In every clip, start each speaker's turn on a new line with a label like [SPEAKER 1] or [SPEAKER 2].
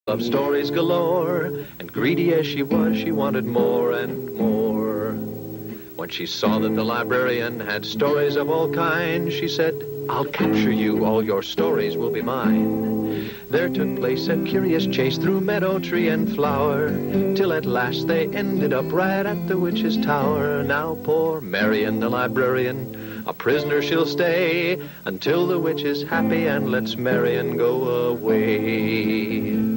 [SPEAKER 1] Love stories galore, and greedy as she was, she wanted more and more. When she saw that the librarian had stories of all kinds, she said, "I'll capture you, all your stories will be mine." There took place a curious chase through meadow, tree, and flower, till at last they ended up right at the witch's tower. Now poor Marian the librarian, a prisoner she'll stay, until the witch is happy and lets Marian go away.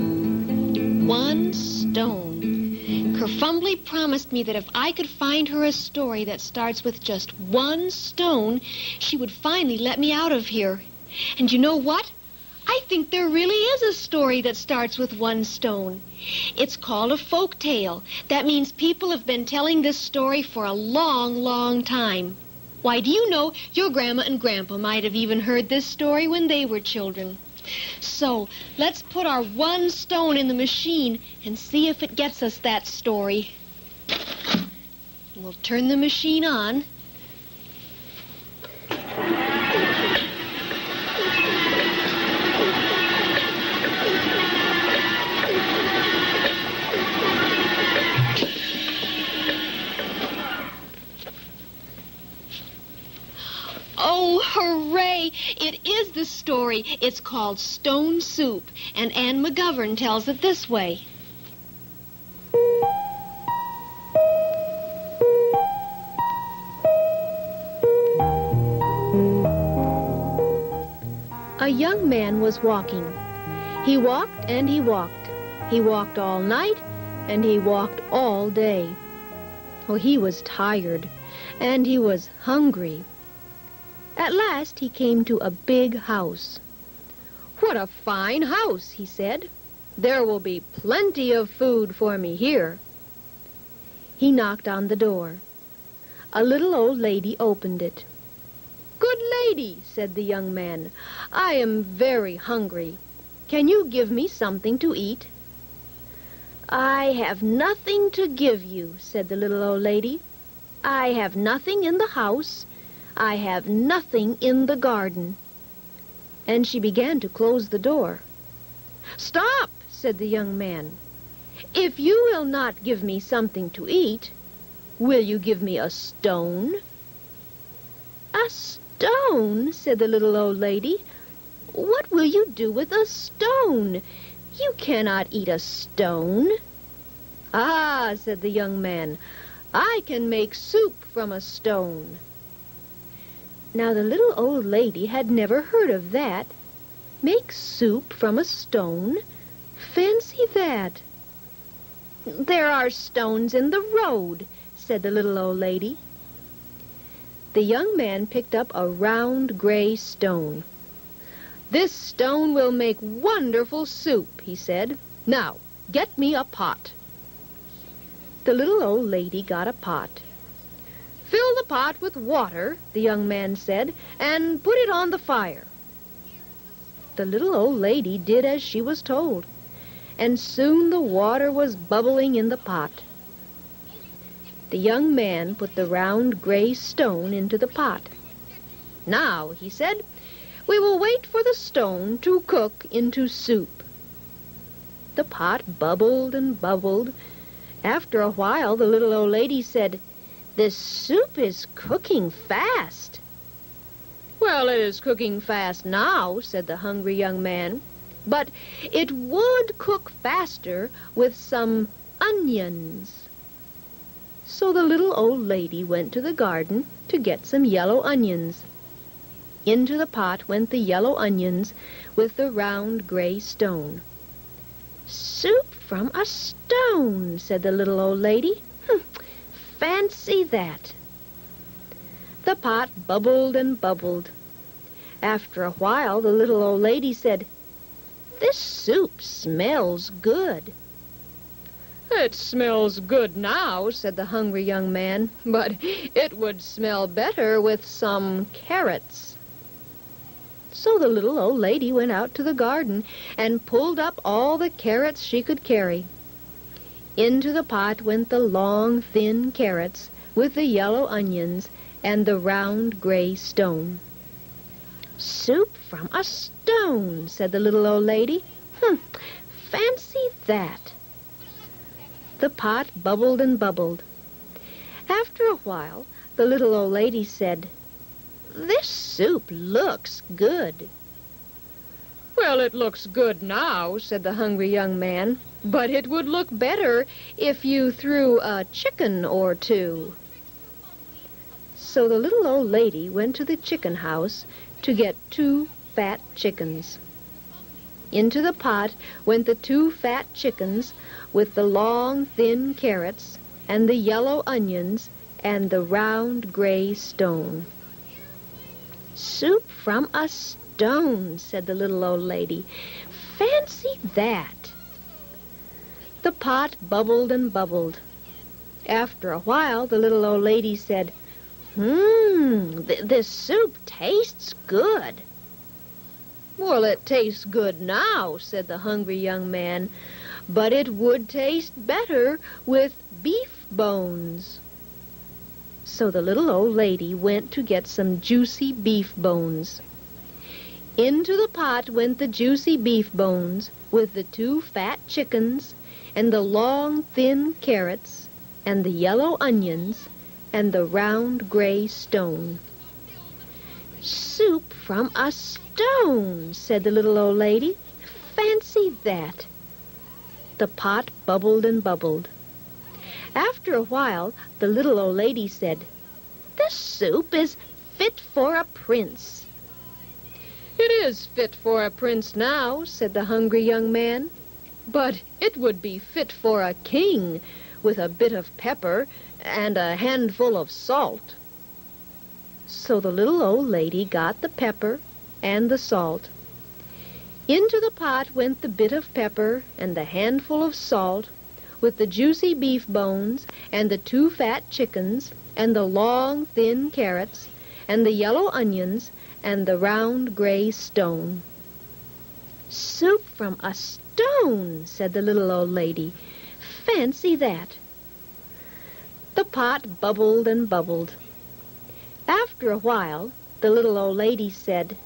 [SPEAKER 2] One stone. Kerfumbly promised me that if I could find her a story that starts with just one stone, she would finally let me out of here. And you know what? I think there really is a story that starts with one stone. It's called a folk tale. That means people have been telling this story for a long, long time. Why, do you know, your Grandma and Grandpa might have even heard this story when they were children. So, let's put our one stone in the machine and see if it gets us that story. We'll turn the machine on. Oh, hooray! It is the story. It's called Stone Soup, and Anne McGovern tells it this way. A young man was walking. He walked and he walked. He walked all night and he walked all day. Oh, he was tired and he was hungry. At last he came to a big house. "What a fine house," he said. "There will be plenty of food for me here." He knocked on the door. A little old lady opened it. "Good lady," said the young man, "I am very hungry. Can you give me something to eat?" "I have nothing to give you," said the little old lady. "I have nothing in the house. I have nothing in the garden." And she began to close the door. "Stop," said the young man. "If you will not give me something to eat, will you give me a stone?" "A stone?" said the little old lady. "What will you do with a stone? You cannot eat a stone." "Ah," said the young man, "I can make soup from a stone." Now the little old lady had never heard of that. Make soup from a stone? Fancy that. "There are stones in the road," said the little old lady. The young man picked up a round gray stone. "This stone will make wonderful soup," he said. "Now, get me a pot." The little old lady got a pot. "Fill the pot with water," the young man said, "and put it on the fire." The little old lady did as she was told, and soon the water was bubbling in the pot. The young man put the round gray stone into the pot. "Now," he said, "we will wait for the stone to cook into soup." The pot bubbled and bubbled. After a while, the little old lady said, "This soup is cooking fast." "Well, it is cooking fast now," said the hungry young man, "but it would cook faster with some onions." So the little old lady went to the garden to get some yellow onions. Into the pot went the yellow onions with the round gray stone. "Soup from a stone," said the little old lady. Fancy that. The pot bubbled and bubbled. After a while, the little old lady said, "This soup smells good." "It smells good now," said the hungry young man, "but it would smell better with some carrots." So the little old lady went out to the garden and pulled up all the carrots she could carry. Into the pot went the long, thin carrots with the yellow onions and the round gray stone. "Soup from a stone," said the little old lady. Fancy that. The pot bubbled and bubbled. After a while, the little old lady said, "This soup looks good." "Well, it looks good now," said the hungry young man, "but it would look better if you threw a chicken or two." So the little old lady went to the chicken house to get 2 fat chickens. Into the pot went the 2 fat chickens with the long, thin carrots and the yellow onions and the round gray stone. "Soup from a stone," said the little old lady. "Fancy that." The pot bubbled and bubbled. After a while, the little old lady said, This soup tastes good." "Well, it tastes good now," said the hungry young man, "but it would taste better with beef bones." So the little old lady went to get some juicy beef bones. Into the pot went the juicy beef bones with the 2 fat chickens and the long, thin carrots and the yellow onions and the round gray stone. "Soup from a stone," said the little old lady. "Fancy that." The pot bubbled and bubbled. After a while, the little old lady said, "This soup is fit for a prince." "It is fit for a prince now," said the hungry young man, "but it would be fit for a king with a bit of pepper and a handful of salt." So the little old lady got the pepper and the salt. Into the pot went the bit of pepper and the handful of salt with the juicy beef bones and the 2 fat chickens and the long, thin carrots and the yellow onions and the round gray stone. "Soup from a stone," said the little old lady. "Fancy that." The pot bubbled and bubbled. After a while, the little old lady said,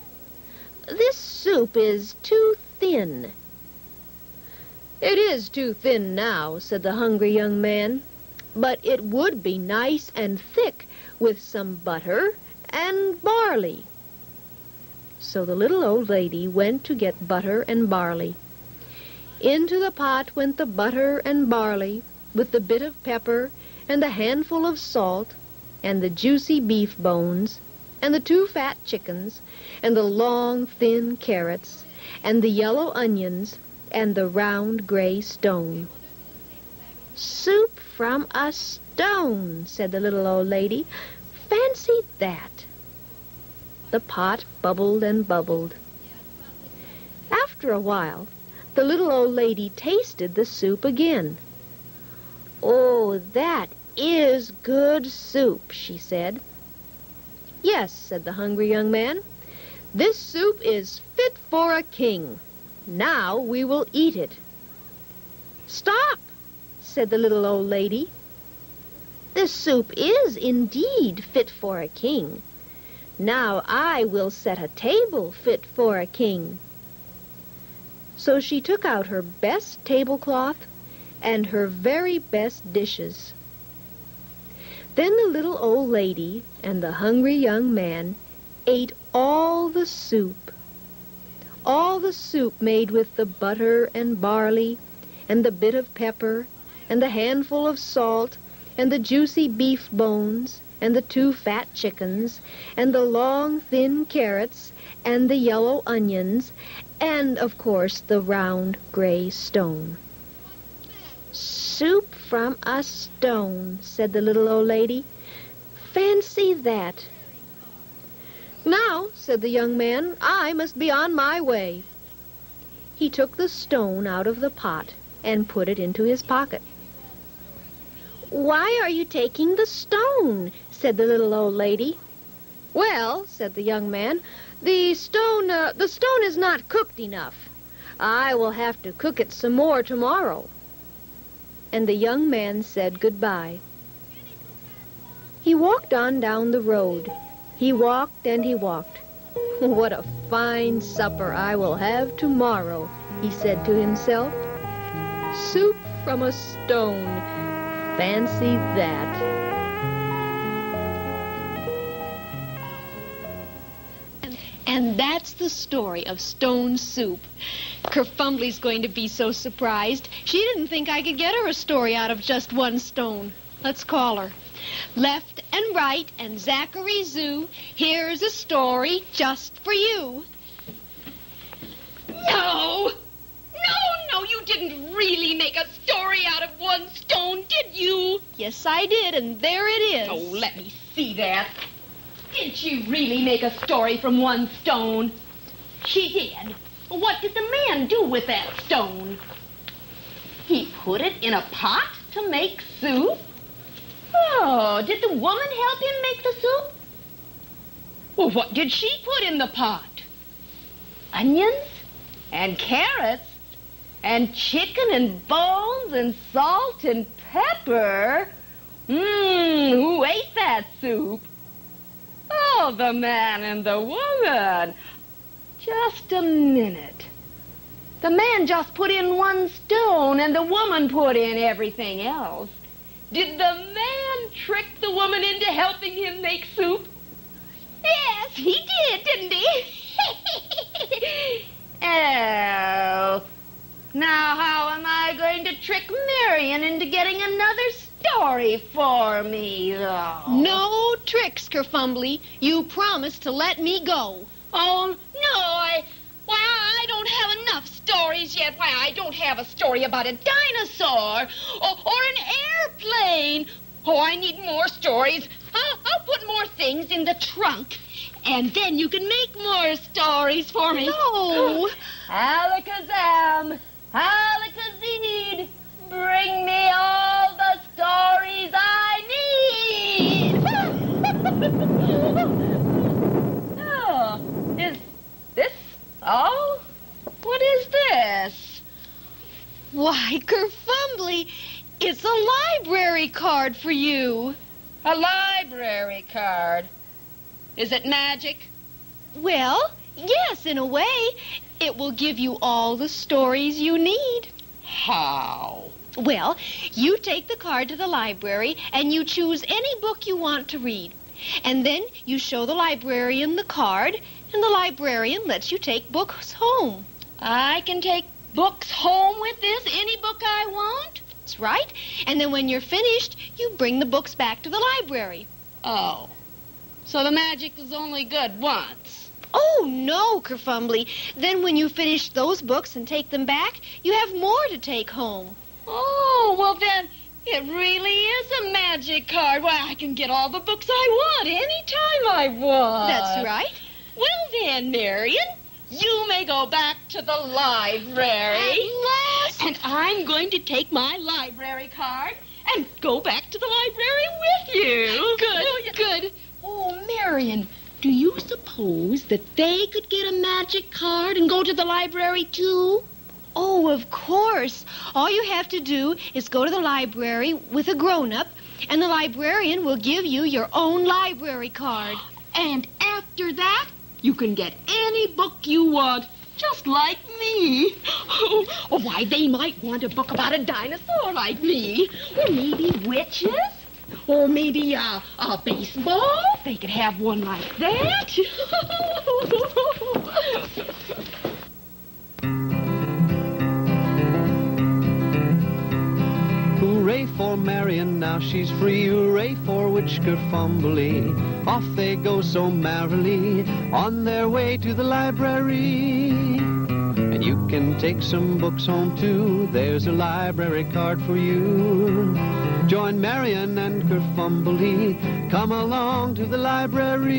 [SPEAKER 2] "This soup is too thin." "It is too thin now," said the hungry young man, "but it would be nice and thick with some butter and barley." So the little old lady went to get butter and barley. Into the pot went the butter and barley with the bit of pepper and the handful of salt and the juicy beef bones and the 2 fat chickens and the long, thin carrots and the yellow onions and the round gray stone. "Soup from a stone," said the little old lady. "Fancy that." The pot bubbled and bubbled. After a while, the little old lady tasted the soup again. "Oh, that is good soup," she said. "Yes," said the hungry young man, "this soup is fit for a king. Now we will eat it." "Stop," said the little old lady. "This soup is indeed fit for a king. Now I will set a table fit for a king." So she took out her best tablecloth and her very best dishes. Then the little old lady and the hungry young man ate all the soup made with the butter and barley and the bit of pepper and the handful of salt and the juicy beef bones and the 2 fat chickens and the long, thin carrots and the yellow onions and, of course, the round gray stone. "Soup from a stone," said the little old lady. "Fancy that." "Now," said the young man, "I must be on my way." He took the stone out of the pot and put it into his pocket. "Why are you taking the stone?" said the little old lady. "Well," said the young man, the stone is not cooked enough. I will have to cook it some more tomorrow." And the young man said goodbye. He walked on down the road. He walked and he walked. "What a fine supper I will have tomorrow," he said to himself. Soup from a stone. Fancy that. And that's the story of Stone Soup. Kerfumbly's going to be so surprised. She didn't think I could get her a story out of just one stone. Let's call her. Left and right and Zachary Zoo, here's a story just for you.
[SPEAKER 3] No! No, you didn't really make a story out of one stone, did you?
[SPEAKER 2] Yes, I did, and there it is.
[SPEAKER 3] Oh, let me see that. Did she really make a story from one stone? She did. What did the man do with that stone? He put it in a pot to make soup? Oh, did the woman help him make the soup? Well, what did she put in the pot? Onions and carrots and chicken and bones and salt and pepper. Who ate that soup? Oh, the man and the woman. Just a minute. The man just put in one stone and the woman put in everything else. Did the man trick the woman into helping him make soup? Yes, he did, didn't he? Oh. Now how am I going to trick Marion into getting another story for me, though?
[SPEAKER 2] No tricks, Kerfumbly. You promised to let me go.
[SPEAKER 3] Oh, no, I don't have enough stories yet. Why, I don't have a story about a dinosaur or an airplane. Oh, I need more stories. I'll put more things in the trunk, and then you can make more stories for me.
[SPEAKER 2] No.
[SPEAKER 3] Alakazam, Alakazid, bring me all the stories I need. Oh, is this all? What is this?
[SPEAKER 2] Why, Kerfumbly, it's a library card for you.
[SPEAKER 3] A library card. Is it magic?
[SPEAKER 2] Well, yes, in a way. It will give you all the stories you need.
[SPEAKER 3] How?
[SPEAKER 2] Well, you take the card to the library and you choose any book you want to read. And then you show the librarian the card, and the librarian lets you take books home.
[SPEAKER 3] I can take books home with this? Any book I want?
[SPEAKER 2] That's right. And then when you're finished, you bring the books back to the library.
[SPEAKER 3] Oh. So the magic is only good once.
[SPEAKER 2] Oh, no, Kerfumbly. Then when you finish those books and take them back, you have more to take home.
[SPEAKER 3] Oh, well then, it really is a magic card. Why, I can get all the books I want anytime I want.
[SPEAKER 2] That's right.
[SPEAKER 3] Well then, Marion, you may go back to the library.
[SPEAKER 2] At last.
[SPEAKER 3] And I'm going to take my library card and go back to the library with you.
[SPEAKER 2] Good, good.
[SPEAKER 3] Oh, Marion, do you suppose that they could get a magic card and go to the library, too?
[SPEAKER 2] Oh, of course. All you have to do is go to the library with a grown-up, and the librarian will give you your own library card.
[SPEAKER 3] And after that, you can get any book you want, just like me. Oh, why, they might want a book about a dinosaur like me. Or maybe witches. Or maybe a baseball. They could have one like that.
[SPEAKER 1] Hooray for Marion, now she's free. Hooray for Witch Kerfumbly. Off they go so merrily on their way to the library. And you can take some books home too. There's a library card for you. Join Marion and Kerfumbly. Come along to the library.